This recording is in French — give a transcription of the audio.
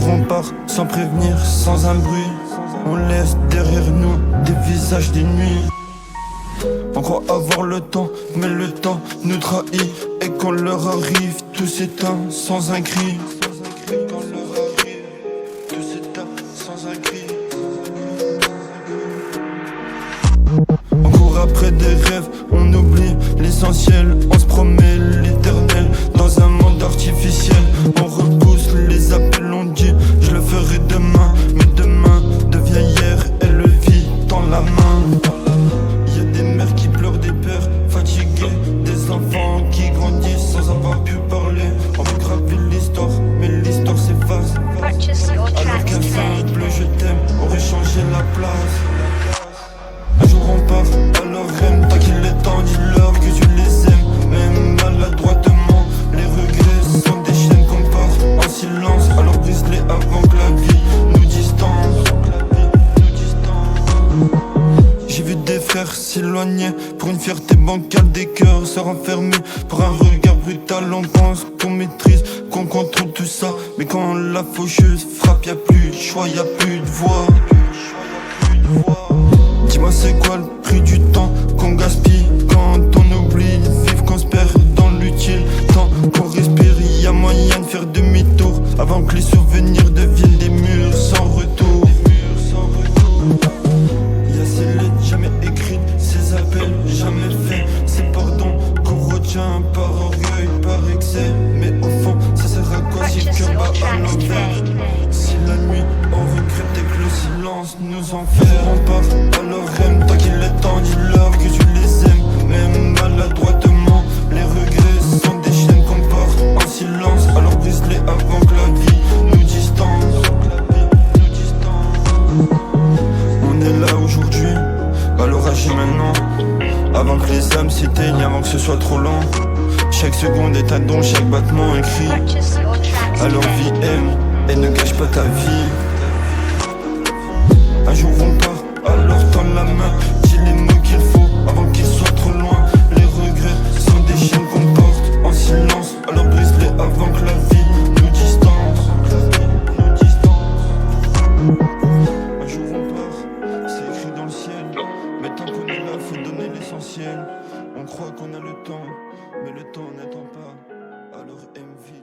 on part sans prévenir, sans un bruit. On laisse derrière nous des visages des nuits. On croit avoir le temps, mais le temps nous trahit. Et quand l'heure arrive, tout s'éteint sans un cri. Quand l'heure arrive, tout s'éteint sans un cri. On court après des rêves, on oublie l'essentiel. On se promet l'éternel dans un monde artificiel. On repousse les appels, on dit je le ferai demain. Mais demain devient hier et le vit dans la main. Y'a des mères qui pleurent, des pères fatigués, des enfants qui grandissent sans avoir pu parler. On veut graver l'histoire, mais l'histoire s'efface. Alors qu'un simple je t'aime aurait changé la place. Un jour on part à leur rêve, tant qu'il est temps, dis-leur que tu les aimes. Même maladroitement, les regrets sont des chaînes qu'on porte en silence. Alors brise-les avant que la vie nous distance. J'ai vu des frères s'éloigner pour une fierté bancale, des cœurs se renfermer pour un regard brutal. On pense qu'on maîtrise, qu'on contrôle tout ça, mais quand la faucheuse frappe, y'a plus de choix, y'a plus de voix. Dis-moi c'est quoi le prix du temps qu'on gaspille quand on oublie de vivre, qu'on se perd dans l'utile. Tant qu'on respire, y'a moyen de faire demi-tour avant que les souvenirs deviennent des murs sans retour. Y'a ces lettres jamais écrites, ces appels jamais faits, ces pardons qu'on retient par orgueil, par excès. Mais au fond, ça sert à quoi si le cœur bat à l'envers? Si la nuit on regrette et que le silence nous enferme. On part à leur rêve, tant qu'il est temps, dis-leur que tu les aimes. Même maladroitement, les regrets sont des chaînes qu'on porte en silence. Alors brise-les avant que la vie nous distance. On est là aujourd'hui, alors agis maintenant, avant que les âmes s'éteignent, avant que ce soit trop lent. Chaque seconde est un don, chaque battement écrit. Alors vis, aime et ne gâche pas ta vie. Un jour on part, alors tends la main, dis les mots qu'il faut avant qu'ils soient trop loin. Les regrets sont des chaînes qu'on porte en silence, alors brise-les avant que la vie nous distance. Un jour on part, c'est écrit dans le ciel, mais tant qu'on est là, faut donner l'essentiel. On croit qu'on a le temps, mais le temps n'attend pas, alors aime, vie.